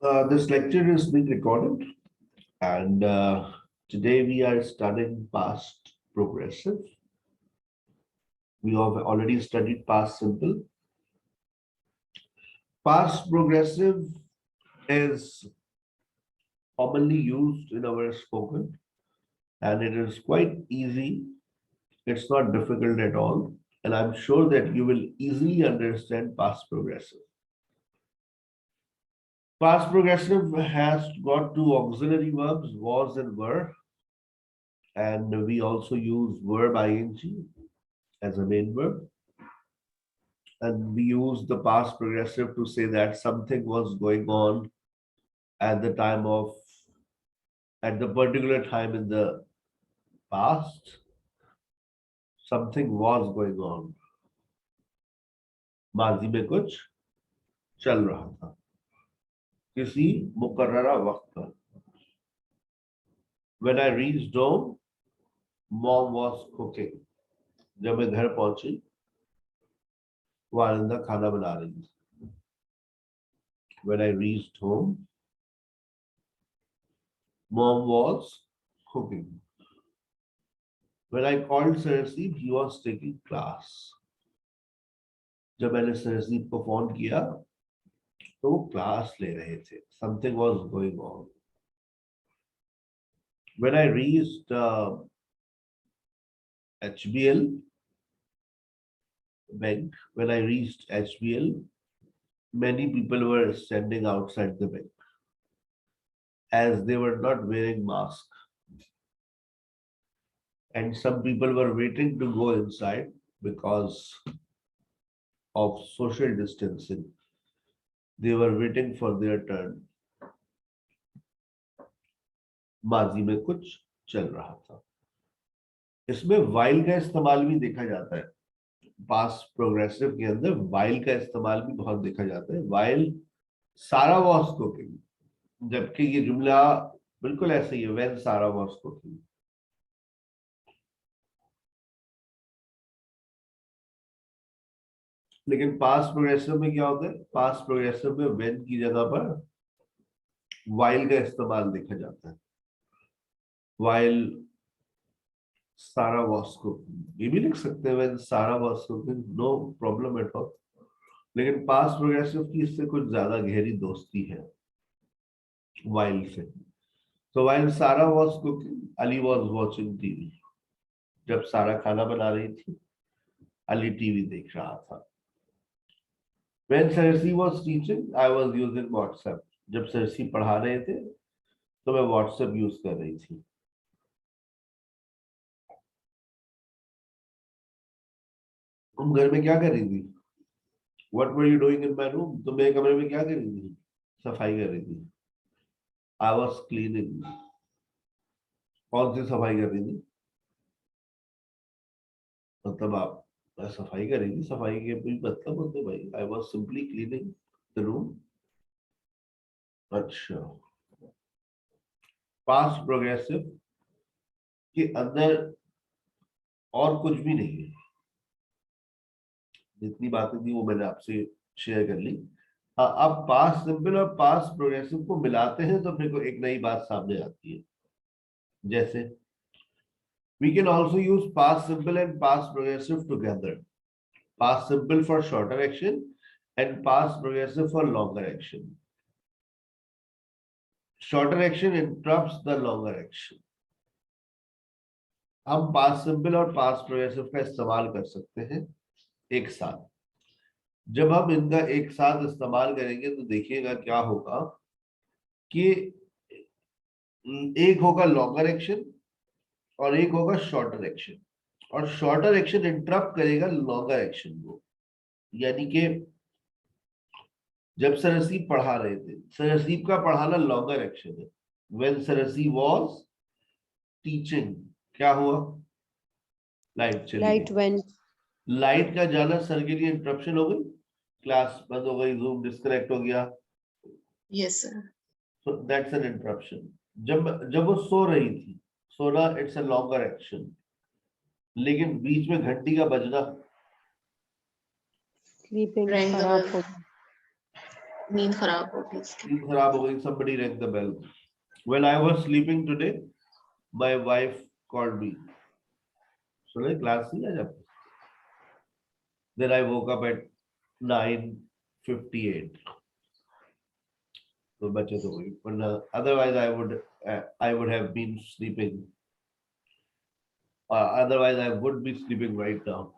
This lecture is being recorded, and today we are studying past progressive. We have already studied past simple. Past progressive is commonly used in our spoken, and it is quite easy. It's not difficult at all, and I'm sure that you will easily understand past progressive. Past progressive has got two auxiliary verbs, was and were, and we also use verb ing as a main verb. And we use the past progressive to say that something was going on at the time of, at the particular time in the past, something was going on. माजी में कुछ चल रहा था किसी मुकर्ररा वक्त पर. When I reached home, mom was cooking. जब मैं घर पहुंची, वालिदा खाना बना रही थी. When I reached home, mom was cooking. When I called Sarasdeep, he was taking class. जब मैंने सरसदीप को फोन किया तो वो क्लास ले रहे थे. Something was going on. When I reached HBL bank, when I reached HBL, many people were standing outside the bank as they were not wearing mask, and some people were waiting to go inside because of social distancing. They were waiting for their turn. माजी में कुछ चल रहा था. इसमें while का इस्तेमाल भी देखा जाता है. पास्ट प्रोग्रेसिव के अंदर वाइल का इस्तेमाल भी बहुत देखा जाता है. वाइल सारा वॉज कुकिंग, जबकि ये जुमला बिल्कुल ऐसे ही है, व्हेन सारा वॉज कुकिंग. लेकिन पास्ट प्रोग्रेसिव में क्या होता है? पास्ट प्रोग्रेसिव में व्हेन की जगह पर वाइल का इस्तेमाल देखा जाता है. वाइल सारा वॉज कुकिंग, ये भी लिख सकते हैं when Sara was cooking, no problem at all. लेकिन पास्ट प्रोग्रेसिव की इससे कुछ ज्यादा गहरी दोस्ती है वाइल से. तो वाइल सारा was cooking, Ali was watching TV. जब सारा खाना बना रही थी, अली टीवी देख रहा था. When Sarsi was teaching, I was using WhatsApp. जब सरसी पढ़ा रहे थे तो मैं WhatsApp यूज कर रही थी. तुम घर में क्या कर रही थी? What were you doing in my room? तुम मेरे कमरे में क्या कर रही थी? सफाई कर रही थी. I was cleaning. कौन सी सफाई कर रही थी? मतलब आप सफाई कर रही थी. सफाई के कोई मतलब होते भाई. I was simply cleaning the room. अच्छा, पास्ट प्रोग्रेसिव के अंदर और कुछ भी नहीं है. जितनी बातें थी वो मैंने आपसे शेयर कर ली. अब पास्ट सिंपल और पास्ट प्रोग्रेसिव को मिलाते हैं तो फिर को एक नई बात सामने आती है. जैसे we can also use past simple and past progressive together. Past simple for shorter action and past progressive for longer action. Shorter action interrupts the longer action. हम पास्ट सिंपल और पास्ट प्रोग्रेसिव का इस्तेमाल कर सकते हैं एक साथ. जब हम इनका एक साथ इस्तेमाल करेंगे तो देखिएगा क्या होगा कि एक होगा लॉन्गर एक्शन और एक होगा शॉर्टर एक्शन. और शॉर्टर एक्शन इंटरप्ट करेगा लॉन्गर एक्शन को. यानी कि जब सरसीप पढ़ा रहे थे, सरसीप का पढ़ाना लॉन्गर एक्शन है. व्हेन सरसी वाज टीचिंग, क्या हुआ? लाइट चली Light गई. went. लाइट का जाना सर के लिए इंटरप्शन हो गई. क्लास बंद हो गई, जूम डिस्कनेक्ट हो गया. Yes, sir. So that's an interruption. जब वो सो रही थी, सोना इट्स अ लॉन्गर एक्शन. लेकिन बीच में घंटी का बजना, Sleeping. Rang the खराब bell. हो गया. नींद खराब हो गई इसकी। नींद खराब हो गई. Somebody rang the bell. When I was sleeping today, my wife called me. सुने क्लास नहीं आज आपको? Then I woke up at 9:58. तो बचे तो वही, वरना otherwise I would have been sleeping. Otherwise I would be sleeping right now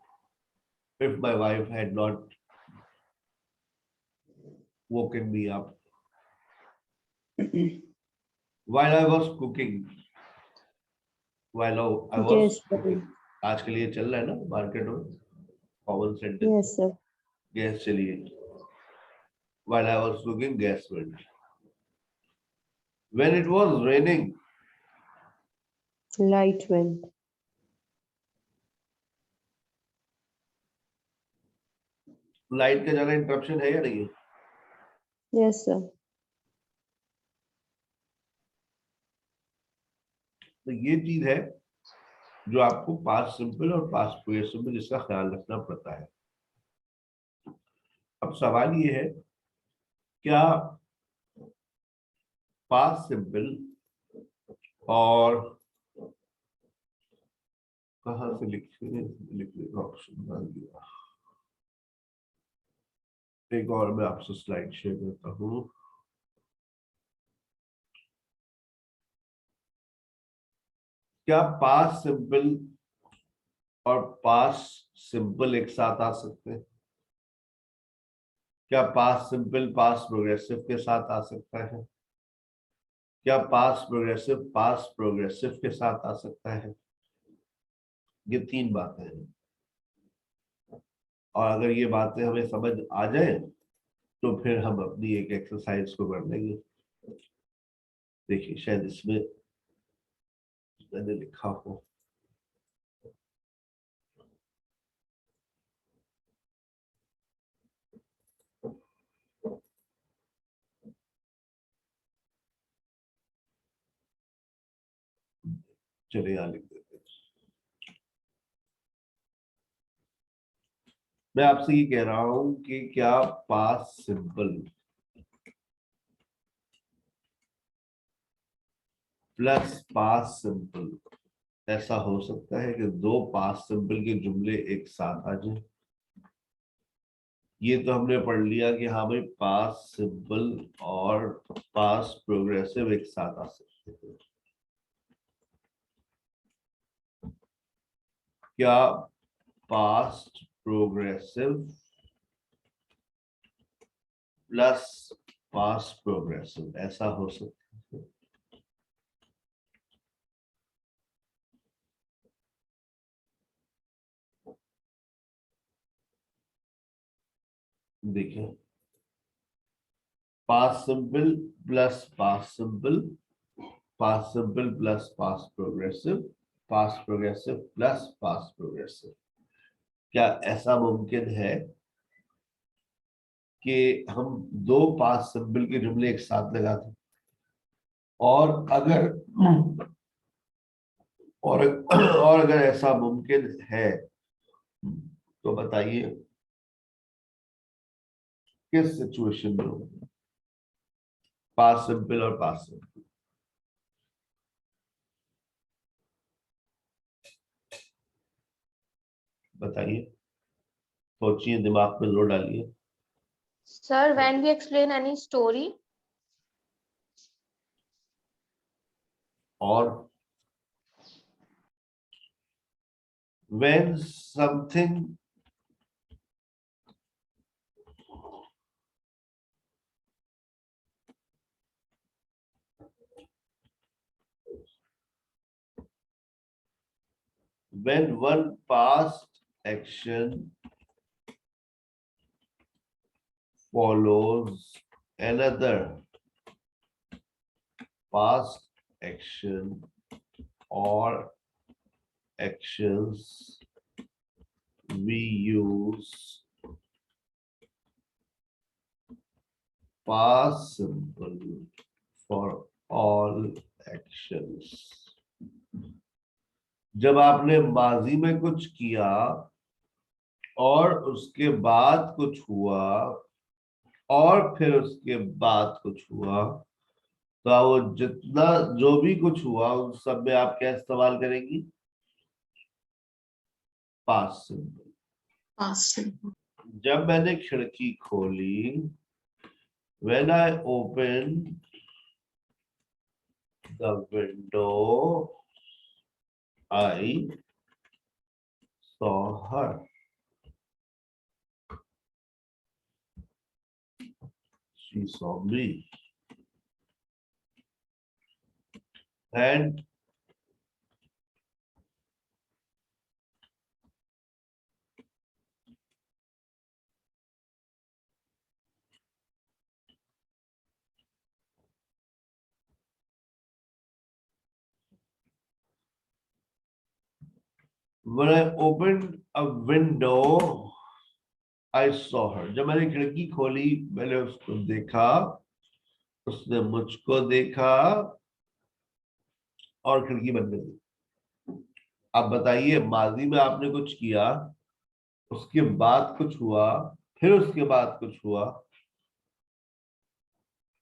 if my wife had not woken me up while I was cooking. While I was Yes, sir. cooking. आजकल ये चल रहा है ना market में common sentence. Yes, sir. Gas चलिए. While I was cooking, gas went. When it was raining, Light went. Light का ज्यादा इंटरप्शन है या नहीं है? Yes, sir. तो ये चीज है जो आपको पास्ट सिंपल और पास्ट प्रोग्रेसिव में जिसका ख्याल रखना पड़ता है. अब सवाल ये है, क्या पास्ट सिंपल और कहां से लिखने का ऑप्शन डाल दिया. एक और मैं आपसे स्लाइड शेयर करता हूं. क्या पास्ट सिंपल और पास्ट सिंपल एक साथ आ सकते हैं? क्या पास्ट सिंपल पास्ट प्रोग्रेसिव के साथ आ सकता है? क्या पास्ट प्रोग्रेसिव के साथ आ सकता है? ये तीन बातें हैं, और अगर ये बातें हमें समझ आ जाए तो फिर हम अपनी एक एक्सरसाइज को कर लेंगे. देखिए शायद इसमें मैंने लिखा हो. चलिए यहाँ लिख देते हैं. मैं आपसे ये कह रहा हूं कि क्या past simple plus past simple ऐसा हो सकता है कि दो पास्ट सिंपल के जुमले एक साथ आ जाए? ये तो हमने पढ़ लिया कि हाँ भाई पास्ट सिंपल और पास्ट प्रोग्रेसिव एक साथ आ सकते हैं. क्या past progressive plus past progressive ऐसा हो सकता है? देखिए, past simple plus past simple, past simple plus past progressive, past progressive plus past progressive. क्या ऐसा मुमकिन है कि हम दो पास्ट सिंपल के जुमले एक साथ लगा दें? और अगर ऐसा मुमकिन है तो बताइए किस सिचुएशन में होगा पास्ट सिंपल और पास्ट सिंपल? बताइए, सोचिए, दिमाग में जोर डालिए. Sir, when we explain any story, और when something when one past action follows another past action or actions, we use past simple for all actions. जब आपने माजी में कुछ किया और उसके बाद कुछ हुआ और फिर उसके बाद कुछ हुआ, तो अब वो जितना जो भी कुछ हुआ उन सब में आप क्या इस्तेमाल करेंगी? Past simple. Past simple. जब मैंने खिड़की खोली, when I opened the window, I saw her. She saw me. And when I opened a window, I saw her. जब मैंने खिड़की खोली, मैंने उसको देखा, उसने मुझको देखा और खिड़की बंद कर दी। अब बताइए, माजी में आपने कुछ किया, उसके बाद कुछ हुआ, फिर उसके बाद कुछ हुआ,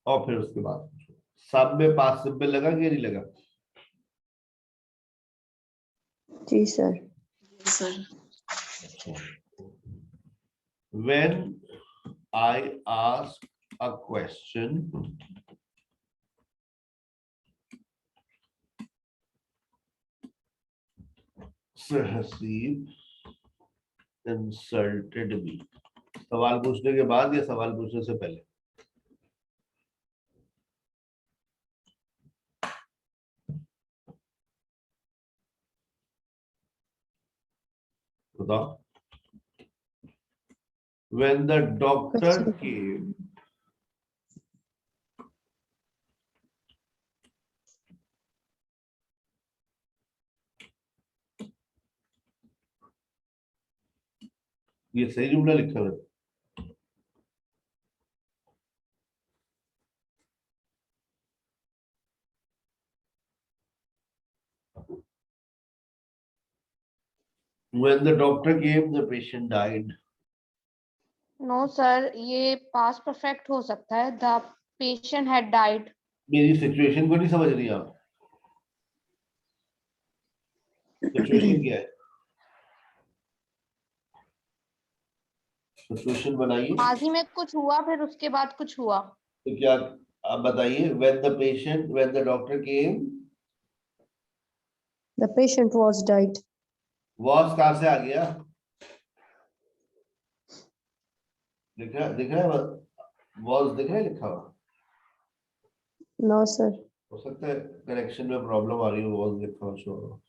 और फिर उसके बाद कुछ हुआ। सब में पास्ट सिंपल लगा कि नहीं लगा? जी sir. Yes, sir. When I ask a question, Sahasib insulted me. सवाल पूछने के बाद या सवाल पूछने से पहले? बताओ। When the doctor Question. came, ये सही जुमला लिखा है। When the doctor came, the patient died. No sir, ये past perfect हो सकता है. The patient had died. मेरी सिचुएशन को नहीं समझ रही आप? सिचुएशन क्या है? सिचुएशन बनाइए। माजी में कुछ हुआ, फिर उसके बाद कुछ हुआ. तो क्या आप बताइए? When the doctor came, The patient was died. was कहाँ से आ गया? दिख रहा है was दिख रहा है लिखा हुआ? No sir. हो सकता है करेक्शन में प्रॉब्लम आ रही हो, was लिखा हुआ शो हो।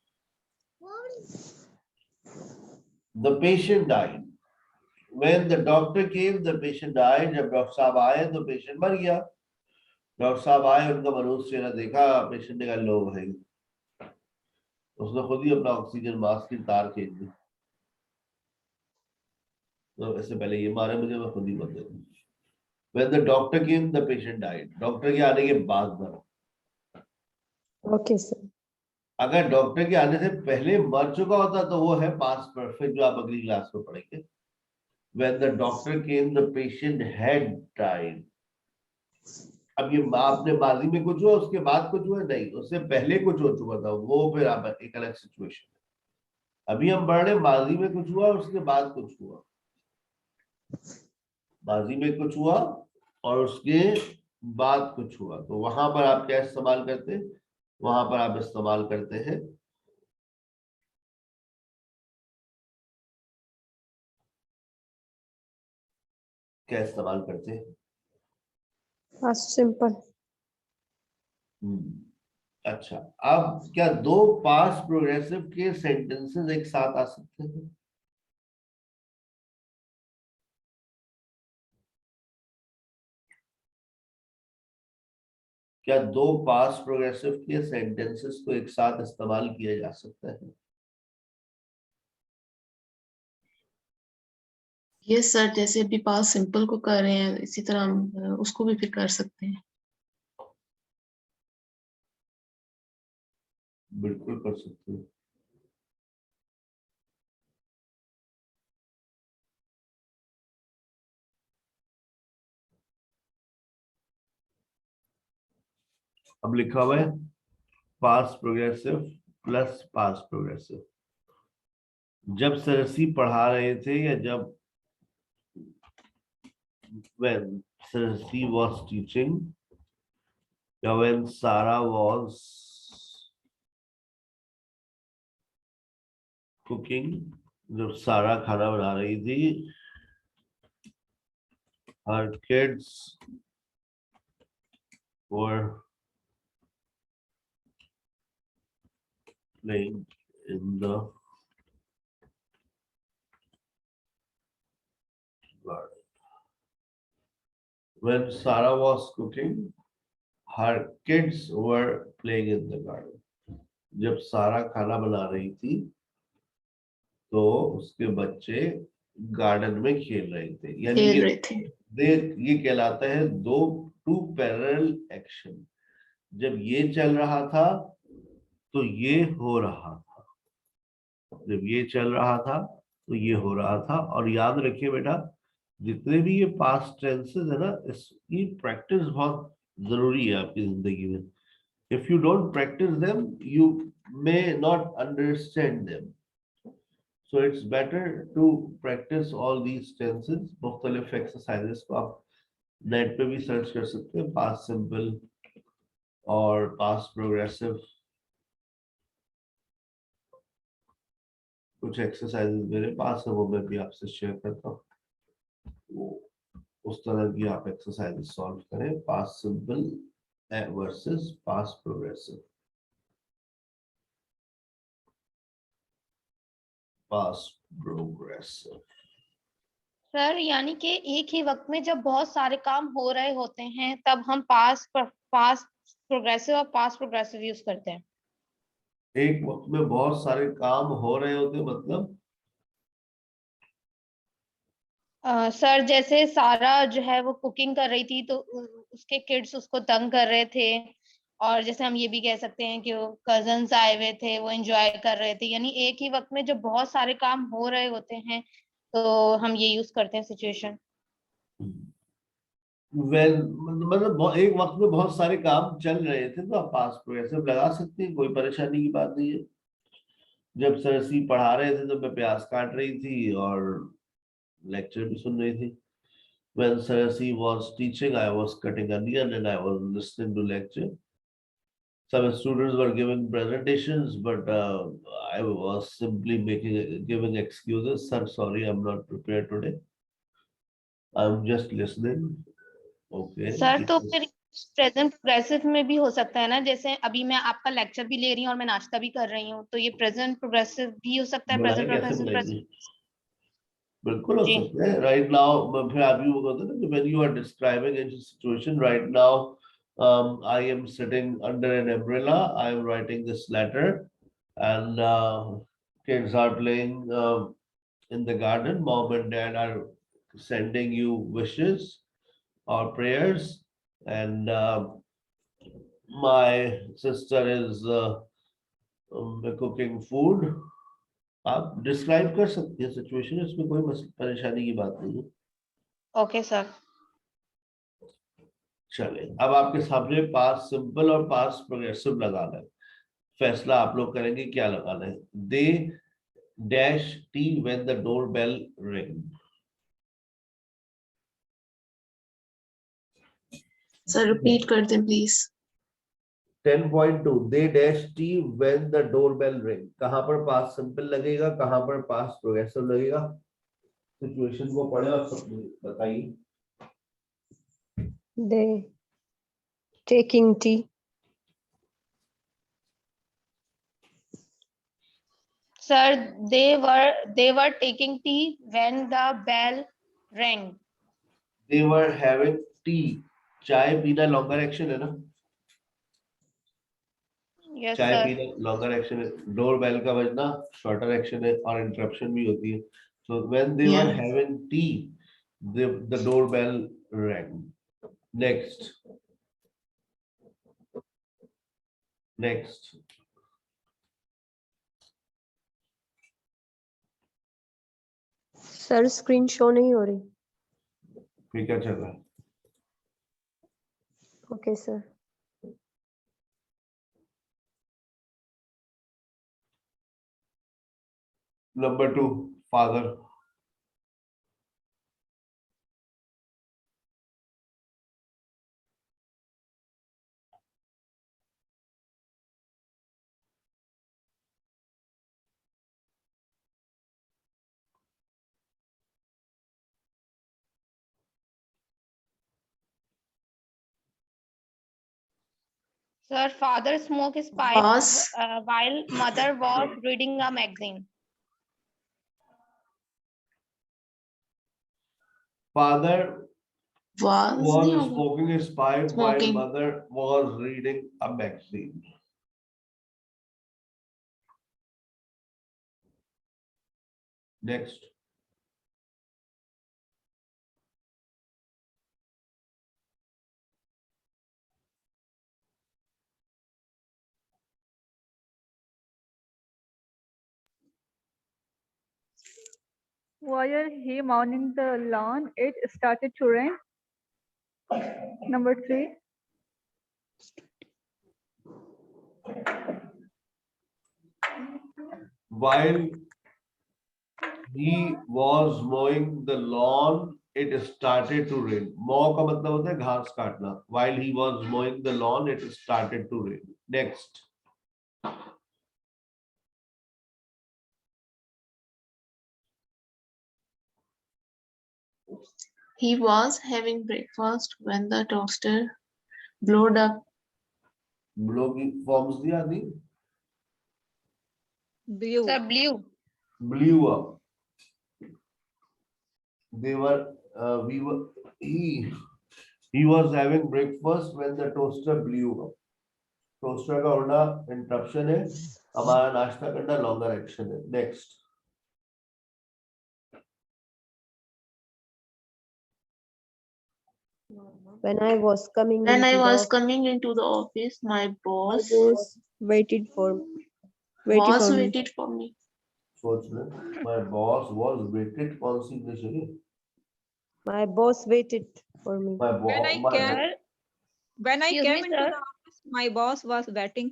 The patient died. When the doctor came, the patient died. जब डॉक्टर साहब आए तो पेशेंट मर गया। डॉक्टर साहब आए, उनका मनुष्य चेहरा देखा, पेशेंट ने कहा लो भाई, उसने खुद ही अपना ऑक्सीजन मास्क की तार खींच दी। तो ऐसे पहले ये मारे मुझे, मैं खुद ही मर गया। When the doctor came, the patient died. Doctor के आने के बाद मरा। Okay sir. अगर डॉक्टर के आने से पहले मर चुका होता तो वो है पास्ट परफेक्ट, जो आप अगली क्लास में पढ़ेंगे। When the doctor came, the patient had died. अब ये आपने माजी में कुछ हुआ, उसके बाद कुछ हुआ नहीं, उससे पहले कुछ हो चुका था, वो फिर आप एक अलग सिचुएशन है। अभी हम पढ़ रहे माजी में कुछ हुआ, उसके बाद कुछ हुआ। माजी में कुछ हुआ और उसके बाद कुछ हुआ, तो वहां पर आप क्या इस्तेमाल करते हैं? वहां पर आप इस्तेमाल करते हैं क्या इस्तेमाल करते हैं? Past simple. अच्छा, अब क्या दो पास्ट प्रोग्रेसिव के सेंटेंसेस एक साथ आ सकते हैं? क्या दो पास्ट प्रोग्रेसिव के सेंटेंसेस को एक साथ इस्तेमाल किया जा सकता है? Yes, sir. जैसे अभी past simple को कर रहे हैं, इसी तरह हम उसको भी फिर कर सकते हैं। बिल्कुल कर सकते हैं। अब लिखा हुआ है past progressive plus past progressive. जब सरसी पढ़ा रहे थे या जब when Sarasi was teaching या when Sarah was cooking, जब सारा खाना बना रही थी, her kids were playing in the garden. When Sarah was cooking, her kids were playing in the garden. जब सारा खाना बना रही थी तो उसके बच्चे गार्डन में खेल रहे थे। यानी खेल रहे थे। ये कहलाता है टू पैरेलल एक्शन। जब ये चल रहा था तो ये हो रहा था, जब ये चल रहा था तो ये हो रहा था। और याद रखिए बेटा, जितने भी ये पास्ट टेंसेस है ना, इसकी प्रैक्टिस बहुत जरूरी है आपकी जिंदगी में। If you don't practice them you may not understand them. So it's better to practice all these tenses। मुख्तलिफ एक्सरसाइजेस को आप नेट पे भी सर्च कर सकते हैं, पास्ट सिंपल और पास्ट प्रोग्रेसिव। कुछ एक्सरसाइजेस मेरे पास है, वो मैं भी आपसे शेयर करता हूँ। वो उस तरह की आप एक्सरसाइजेस सॉल्व करें, past simple versus past progressive. Past progressive sir यानी कि एक ही वक्त में जब बहुत सारे काम हो रहे होते हैं तब हम पास्ट प्रोग्रेसिव और पास्ट प्रोग्रेसिव यूज करते हैं। एक वक्त में बहुत सारे काम हो रहे होते मतलब सर जैसे सारा जो है वो कुकिंग कर रही थी तो उसके किड्स उसको तंग कर रहे थे, और जैसे हम ये भी कह सकते हैं कि वो कजन्स आए हुए थे वो एंजॉय कर रहे थे। यानी एक ही वक्त में जब बहुत सारे काम हो रहे होते हैं तो हम ये यूज करते हैं सिचुएशन। मतलब एक वक्त में बहुत सारे काम चल रहे थे तो आप पास्ट प्रोग्रेसिव लगा सकते हैं, कोई परेशानी की बात नहीं है। जब सरसी पढ़ा रहे थे तो मैं प्याज काट रही थी और लेक्चर भी सुन रही थी। When Sarasi was teaching, I was cutting onion and I was listening to lecture. Some students were giving presentations, but I was simply giving excuses. Sir, sorry, I'm not prepared today. I'm just listening. Okay. Sir तो फिर present progressive में भी हो सकता है ना, जैसे अभी मैं आपका लेक्चर भी ले रही हूँ और मैं नाश्ता भी कर रही हूँ, तो ये प्रेजेंट प्रोग्रेसिव भी हो सकता है। बनाए प्रेजेंट कैसे प्रोग्रेसिव बनाएंगे? बिल्कुल हो जी सकता है। राइट नाउ फिर आप यूं बोलते ना कि when you are describing a situation right now, I am sitting under an umbrella, I am writing this letter and kids are playing in the garden, mom and dad are sending you wishes or prayers, and my sister is cooking food। आप describe कर सकते हैं situation, इसमें कोई परेशानी की बात नहीं है। Okay sir. चले अब आपके सामने पास्ट सिंपल और पास्ट प्रोग्रेसिव लगाना है। फैसला आप लोग करेंगे क्या लगाना है। They dash T when the door bell ring. Sir repeat कर दें please. 10.2 they dash T when the door bell ring. कहां पर पास्ट सिंपल लगेगा, कहां पर पास्ट प्रोग्रेसिव लगेगा? सिचुएशन को पढ़े और सब बताइए। They taking tea. Sir they were taking tea when the bell rang. They were having tea। चाय पीना लॉन्गर एक्शन है ना, यस चाय सर। पीना लॉन्गर एक्शन है, डोर बेल का बजना शॉर्टर एक्शन है और इंटरप्शन भी होती है। So when they were Yeah. Having tea the door bell rang. Next next sir screen show नहीं हो रही। फिर क्या चल रहा है? Okay sir. Number 2, father. Sir, father smoked his pipe Was while mother was reading a magazine. Father was was नहीं होगा। smoking his pipe while Smoking. mother was reading a magazine. Next. While he mowing the lawn, it started to rain. Number 3. While he was mowing the lawn, it started to rain. Mow का मतलब होता है घास काटना. While he was mowing the lawn, it started to rain. Next. He was having breakfast when the toaster blowed up. Blow की forms दिया नहीं. Blue. Sir, blue. Blew up. He was having breakfast when the toaster blew up. Toaster का होना interruption है. हमारा नाश्ता करना longer action है. Next. When I was coming When I into the was office, coming into the office, my my boss boss waited for me. waited for me. सोच ले. My boss was waited. कौन सी English है ये? My boss waited for me. My When I boss. came- Sir, When I Excuse came me, into sir. the office, my boss was waiting.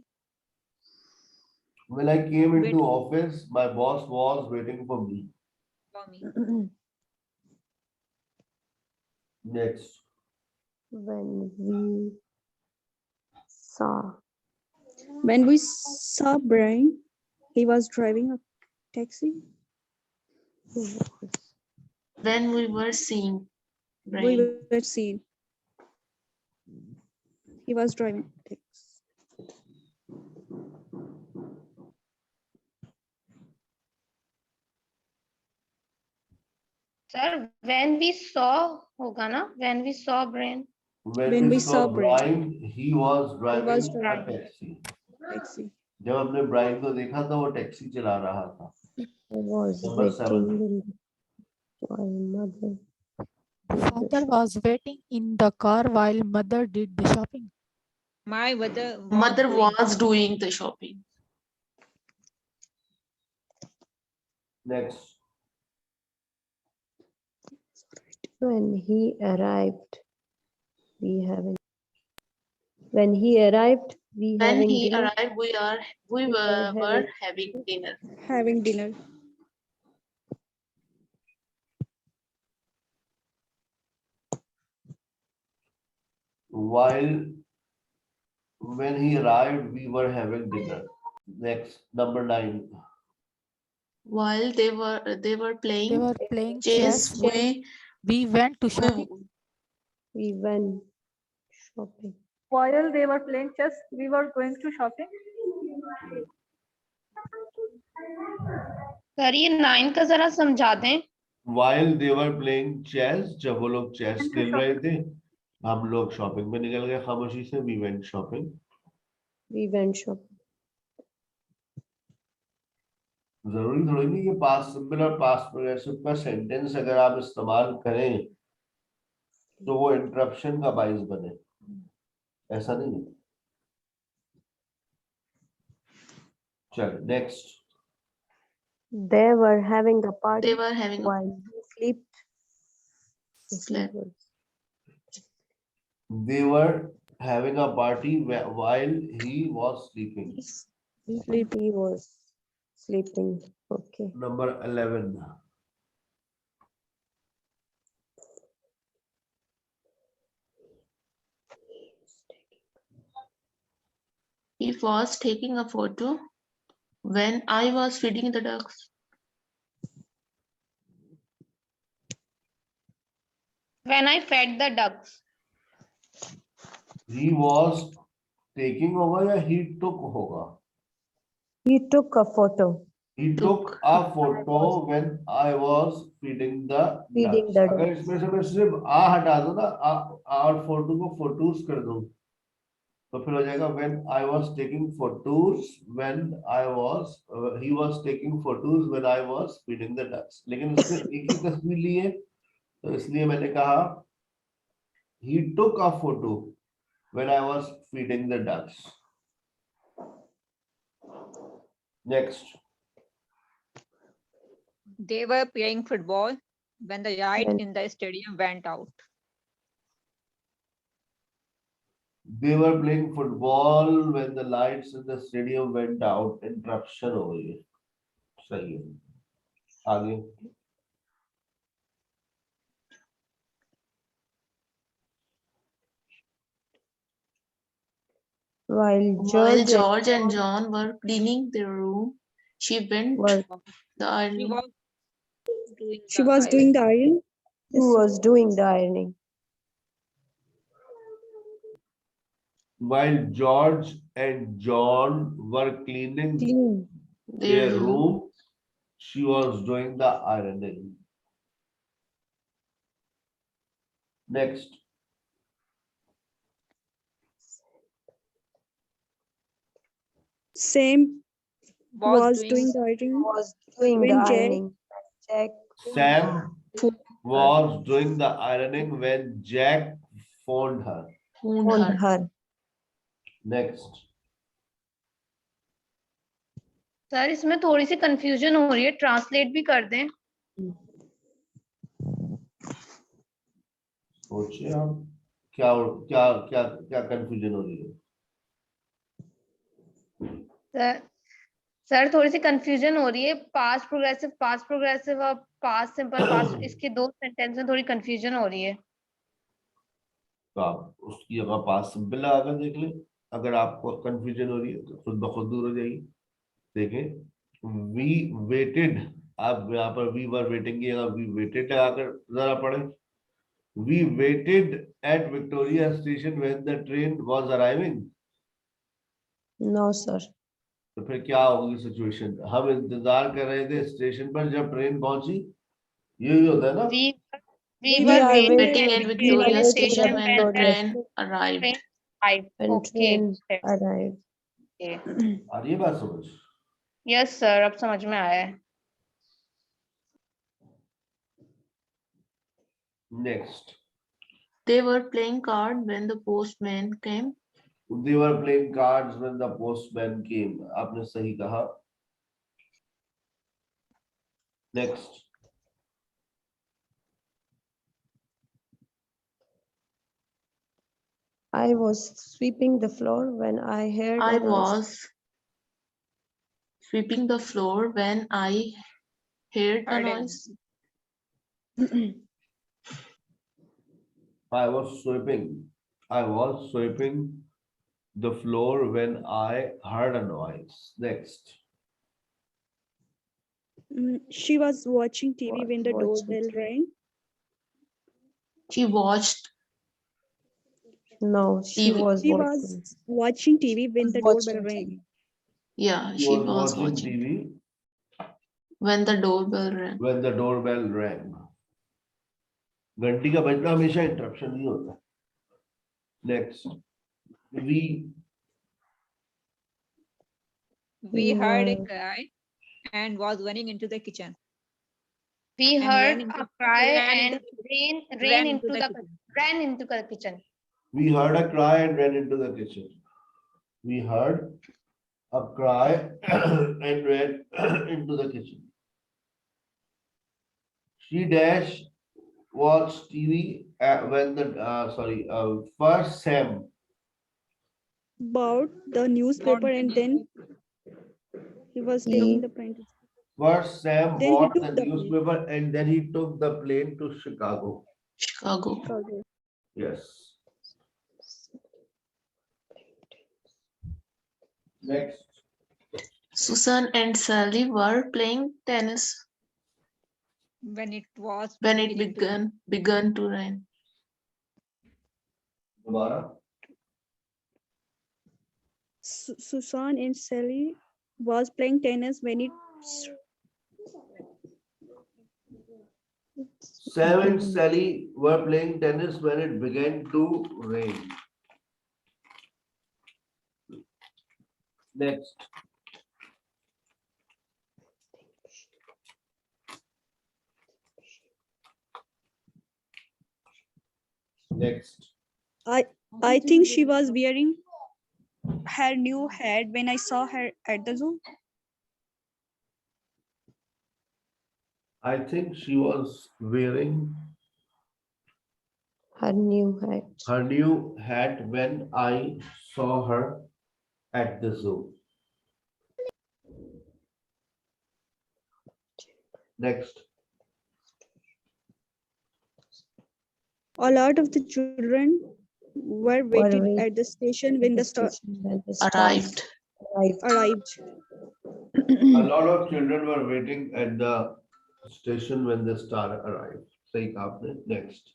When I came into Wait. office, my boss was waiting for me. For me. Next. When we saw Brian, he was driving a taxi. When we were seeing We rain. were seen. He was driving a taxi. sir, when we saw होगा ना? When we saw brain. When we saw Brian, he was driving was a driving. taxi. Taxi. जब हमने Bryan को देखा था वो taxi चला रहा था. I was Number 7. waiting while mother. Father was waiting in the car while mother did the shopping. My mother Mother doing- was doing the shopping. Next. When he arrived, we having. When he arrived, we When having he dinner. arrived, we were having dinner. Having dinner. When he arrived, we were having dinner. Next, number 9. While they were They playing were playing chess, chess. we We went to shopping. We went shopping. While they were playing chess, we were going to shopping. Sir ये 9 का जरा समझा दें. While they were playing chess, जब वो लोग chess खेल रहे थे, हम लोग शॉपिंग में निकल गए खामोशी से. We went shopping. We went shopping. जरूरी थोड़ी नहीं कि पास्ट सिंपल और पास्ट प्रोग्रेसिव का सेंटेंस अगर आप इस्तेमाल करें तो वो इंटरप्शन का बाइस बने. ऐसा नहीं है. चल next. They were having a party they were having a while he Slept. They were having a party while he was sleeping. He was Sleeping. Okay. Number 11. He was taking a photo when I was feeding the ducks. When I fed the ducks. He was taking होगा या he took होगा? He took a photo. He took a photo when I was feeding the Feeding ducks. the अगर ducks. इसमें से मैं सिर्फ आ हटा दूं ना, और फोटो को photos कर दूं, तो फिर हो जाएगा when I was taking photos when I was he was taking photos when I was feeding the ducks. लेकिन उसने एक ही तस्वीर ली है, तो इसलिए मैंने कहा he took a photo when I was feeding the ducks. Next. They were playing football when the light When- in the stadium went out. They were playing football when the lights in the stadium went out. Interruption हो गई है. सही है. आगे. While While George George and John were cleaning their room, she went were, the She ironing. was doing She the was doing the ironing. iron. who was doing the ironing. While George and John were cleaning Clean. their Their room, she was doing the ironing. Next. Sam was doing the iron. Was doing the When Jack- ironing. Jack Sam was doing the ironing when Jack phoned her. phoned phoned her. her. Next. Sir इसमें थोड़ी सी confusion हो रही है, translate भी कर दें. सोचिए आप क्या क्या क्या क्या कंफ्यूजन हो रही है. सर थोड़ी सी कंफ्यूजन हो रही है. पास्ट प्रोग्रेसिव और पास्ट सिंपल पास्ट, इसके दो सेंटेंस में थोड़ी कंफ्यूजन हो रही है. तो आप उसकी जगह पास सिंपल लगाकर देख लें. अगर आपको कंफ्यूजन हो रही है तो खुद ब खुद दूर हो जाएगी. देखें, वी वेटेड, आप यहाँ पर वी वर वेटिंग की जगह वी वेटेड लगाकर जरा पढ़ें. We waited at Victoria station when the train was arriving. No, sir. तो फिर क्या होगी सिचुएशन? हम इंतजार कर रहे थे स्टेशन पर जब ट्रेन पहुंची. यही होता है ना. We We were are Waiting at Victoria waiting station at when the Victoria train arrived. When Okay. train arrived. आ रही है बात समझ? यस सर, अब समझ में आया है. Next. They were playing cards when the postman came. They were playing cards when the postman came. आपने सही कहा. Next. I was sweeping the floor when I heard I a noise. was sweeping the floor when I heard a Heard a noise. I was sweeping the floor when I heard a noise. Next. She was watching TV Was when the watching doorbell TV. rang. She watched No, she TV. was She watching. was watching TV when the Watching doorbell rang. TV. Yeah, She she was was watching watching TV when the doorbell rang. when the doorbell rang. घंटी का बजना हमेशा interruption नहीं होता. Next. We heard a No. cry and was running into the kitchen. We And heard ran into- a cry ran and into- ran into the kitchen. ran into the kitchen. We heard a cry and ran into the kitchen. We heard a cry and ran into the kitchen. She dash watched TV when the first Sam Bought the newspaper and then He was He- taking the plane. First, Sam Then he bought took the the plane. newspaper and then he took the plane to Chicago. Chicago. Chicago. Yes. Next. Susan and Sally were playing tennis When it was when it beginning to began to rain. Dobara. Susan and Sally was playing tennis when it Sam and Sally were playing tennis when it began to rain. Next. Next. I think she was wearing her new hat when I saw her at the zoo. I think she was wearing Her new hat. her new hat when I saw her at the zoo. Next. A lot of the children were waiting at the station when the star Arrived. arrived. A lot of children were waiting at the station when the star arrived. सही कहा आपने. Next.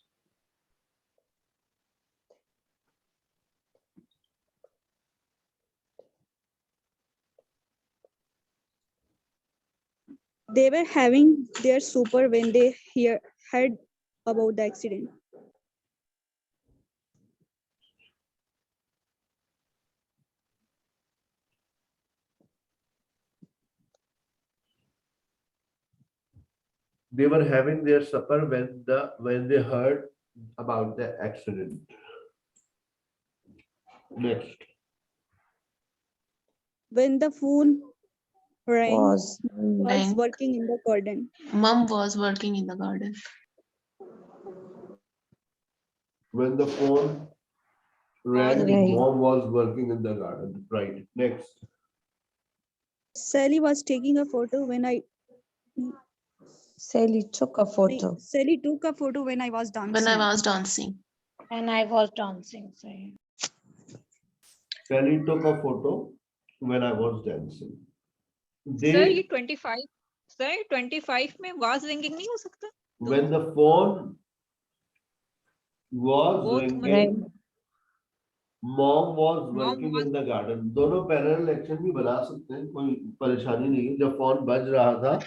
They were having their supper when they heard about the accident. They were having their supper when they heard about the accident. Next. When the phone rang, Was Rang. working in the garden. Mom was working in the garden. When the phone rang, Right. mom was working in the garden. Right. Next. Sally was taking a photo when Sally took a photo. Sally took a photo when I was dancing. When I was dancing. And I was dancing. Sorry. Sally took a photo when I was dancing. Sir, ये They, 25 Sir, 25 में was ringing नहीं हो सकता? when the phone was Both ringing, mom was Mom working was- in the garden. दोनों parallel action भी बना सकते हैं, कोई परेशानी नहीं है. जब फोन बज रहा था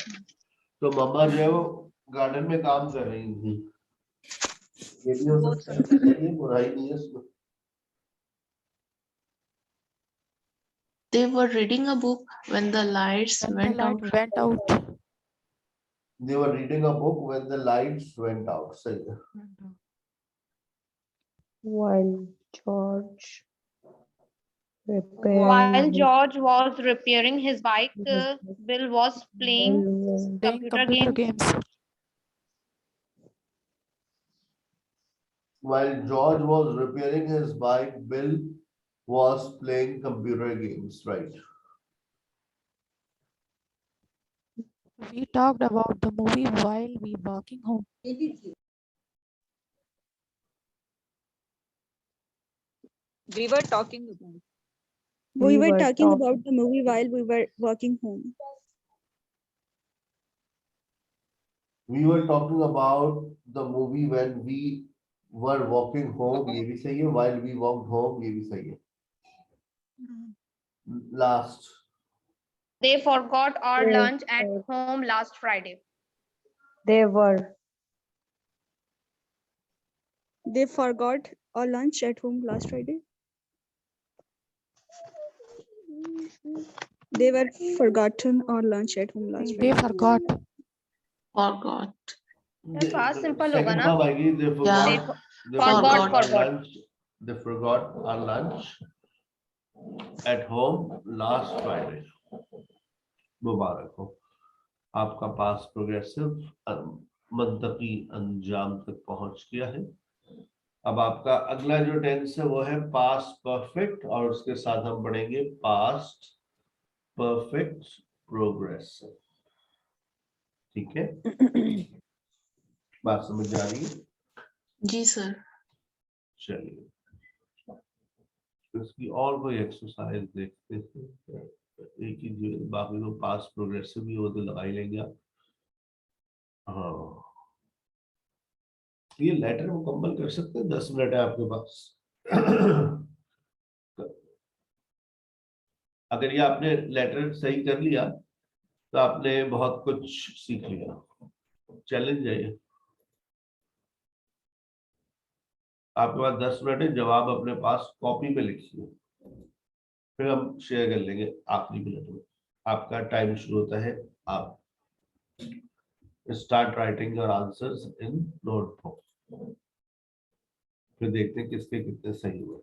तो मम्मा जो है वो गार्डन में काम कर रही थी. ये भी हो Both सकता है, सही है, बुराई नहीं है इसमें. They were reading a book when the lights When the went light out. went out. They were reading a book when the lights went out. सही है. While George While repaired George was repairing his bike, Bill was playing Playing computer computer games. games. While George was repairing his bike, Bill was playing computer games. Right. We talked about the movie while we walking home. We were talking about. We were talking talking. about the movie while we were walking home. We were talking about the movie when we were walking home. ये भी सही है. While we walked home, ये भी सही है. Last. They forgot our They lunch at home last Friday. They were They forgot our lunch at home last Friday. They were forgotten our lunch at home last They Friday. forgot. Forgot. That's fast, simple होगा Second ना? half आएगी. They forgot. They forgot. our lunch. They forgot our lunch at home last Friday. मुबारक हो. आपका पास progressive मंतकी अंजाम तक पहुंच गया है. अब आपका अगला जो टेंस है वो है पास्ट परफेक्ट और उसके साथ हम पढ़ेंगे पास्ट परफेक्ट प्रोग्रेसिव। ठीक है, बात समझ आ रही है? जी सर। चलिए, इसकी और कोई एक्सरसाइज देखते हैं। एक ही बाकी तो पास प्रोग्रेसिव भी हो तो लगा ही लेंगे आप। हाँ, ये लेटर मुकम्मल कर सकते हैं, 10 मिनट है आपके पास। अगर ये आपने लेटर सही कर लिया तो आपने बहुत कुछ सीख लिया। चैलेंज है ये। आपके पास 10 मिनट है, जवाब अपने पास कॉपी पे लिखिए, फिर हम शेयर कर लेंगे आखिरी मिनट में। आपका टाइम शुरू होता है, आप start writing your answers in notebook. फिर देखते हैं किसके कितने सही हुए।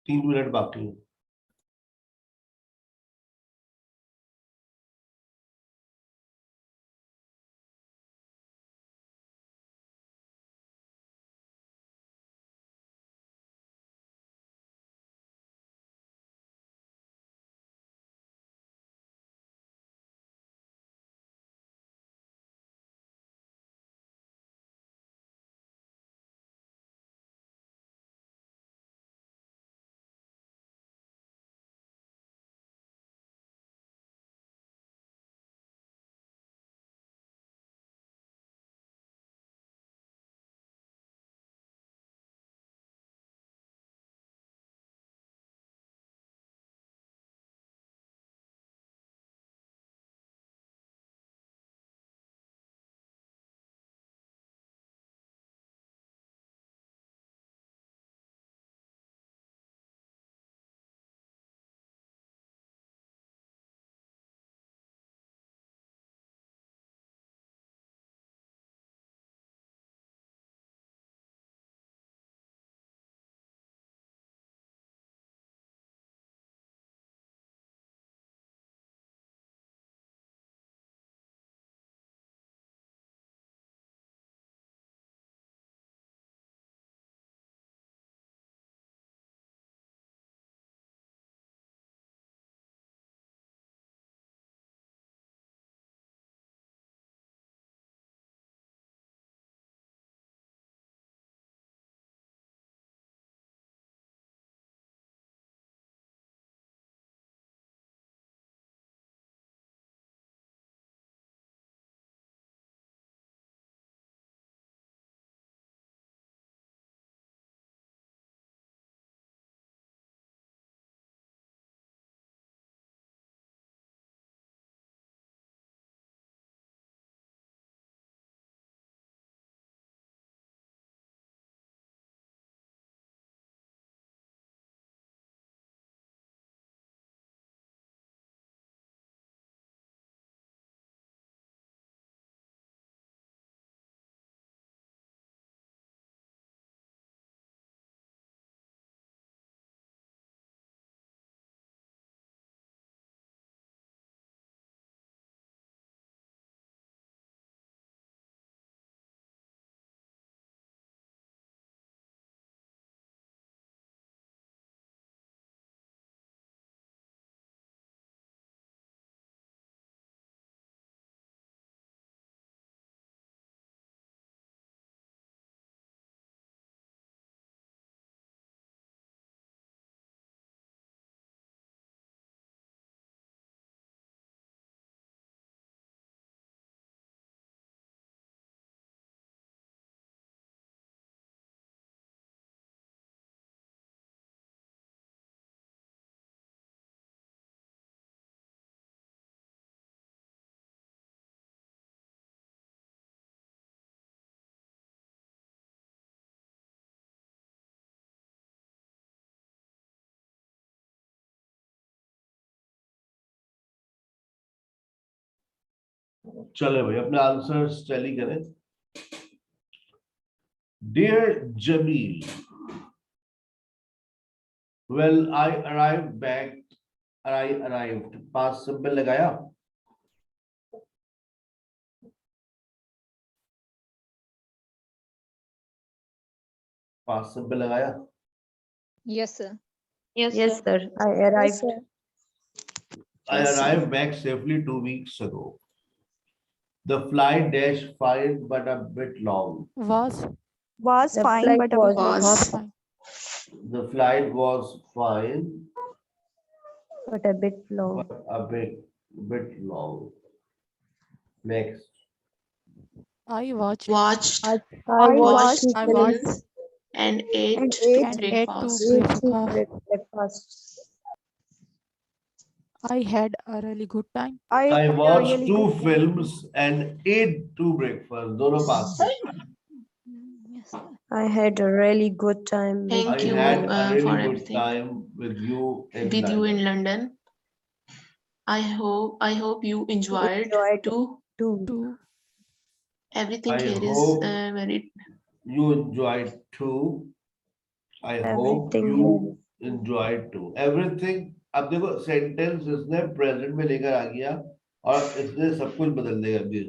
तीन मिनट बाकी है। चले भाई अपने आंसर्स टैली करें. Dear Jamil, well, I arrived back. I arrived. Past simple लगाया. Past simple लगाया. Yes, sir. Yes, Yes, sir. sir. I Yes, arrived. sir. I Yes, sir. arrived back safely 2 weeks ago. The flight dash fine but a bit long. Was Was The fine, flight but a was bit was Was fine. The flight was fine but a bit long. but a bit long. Next. I watched watched, I watched two I films films and ate and two ate and ate two breakfasts. ate two breakfast. breakfasts. I had a really good time. I I had a watched really two good time. films and ate two breakfasts. दोनों पास है. Yes, sir. I had a really good time with Thank I you had a for really good everything time with you in with you in London. London. I hope you enjoyed enjoyed too. too. Too. Everything I here is hope very you enjoyed too. I hope Everything you enjoyed too. Everything. अब देखो sentence इसने present में लेकर आ गया और इसने सब कुछ बदल देगा अभी.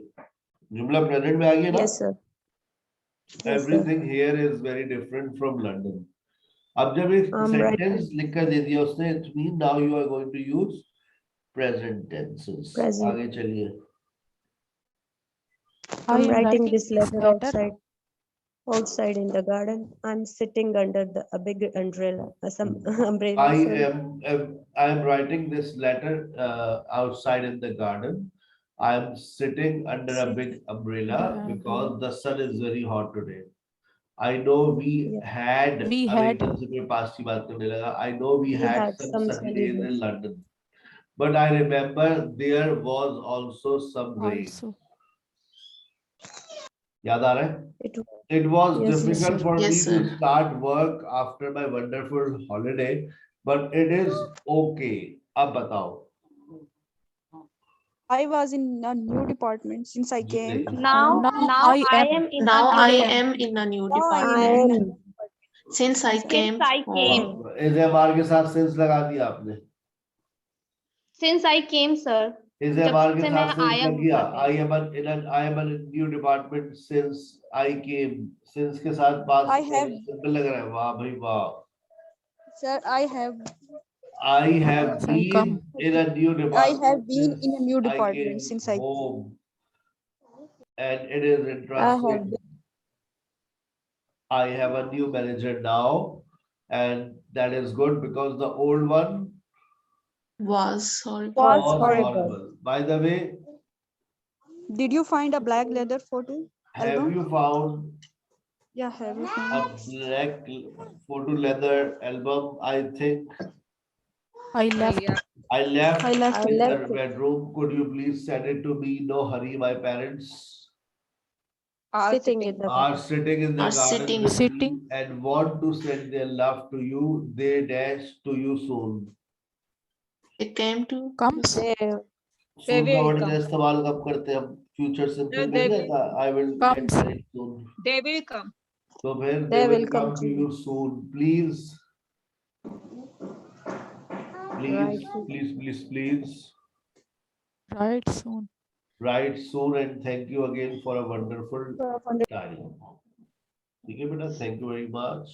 जुमला प्रेजेंट में आ गया ना. Yes, sir. Yes, sir. Everything here is very different from London. अब जब एक I'm सेंटेंस लिखकर दे दिया उसने, it means now you are going to use present tenses. Present. आगे चलिए. I I'm am writing writing this this letter outside in the garden. I'm sitting under a big umbrella, some umbrella. I sorry. am writing this letter outside in the garden. I am sitting under a big umbrella because the sun is very hot today. I know we Yeah. had. We अब had- एकदम से कोई पास की बात करने लगा. I know we We had had some some sunny sunny days in days. London, but I remember there was also some rain. Also. याद आ रहा है? It, It was Yes, difficult sir. for me Yes, to sir. start work after my wonderful holiday, but it is okay. अब बताओ. I was in a new department since I came. Now I I am am in Now a I new am in a new Now I department. am. Since I came I came. home. इस MR के साथ sense लगा दिया आपने. Since I came, sir. इस जब MR के से साथ मैं सेंस आया लग हूँ गया. घर पे। I am in a new department since I came. Since के साथ पास I have- सिंपल लग रहा है. वाह भाई वाह. Sir, I have I have Since I been come. in a new I department. have been since in a new I department came since I home. And it is interesting. I have a new manager now, and that is good because the old one Was horrible. Was was horrible. horrible. By the way, Did you find a black leather photo have album? you found Yeah, have you a found? black photo leather album? I think I left. Yeah. I left I left in it. the bedroom. Could you please send it to me? No hurry, my parents Are Sitting in the are sitting in the Are garden sitting. with me Sitting. and want to send their love to you. They dash to you soon. It came to Comes. They, Soon will का word come. का इस्तेमाल कब करते हैं हम? Future simple they में क्या था? I will get Comes. married soon. They will come. तो फिर They they will will come come to to you soon. Please, Right. please Right soon. write soon and thank you again for a wonderful time. ठीक है बेटा, thank you very much.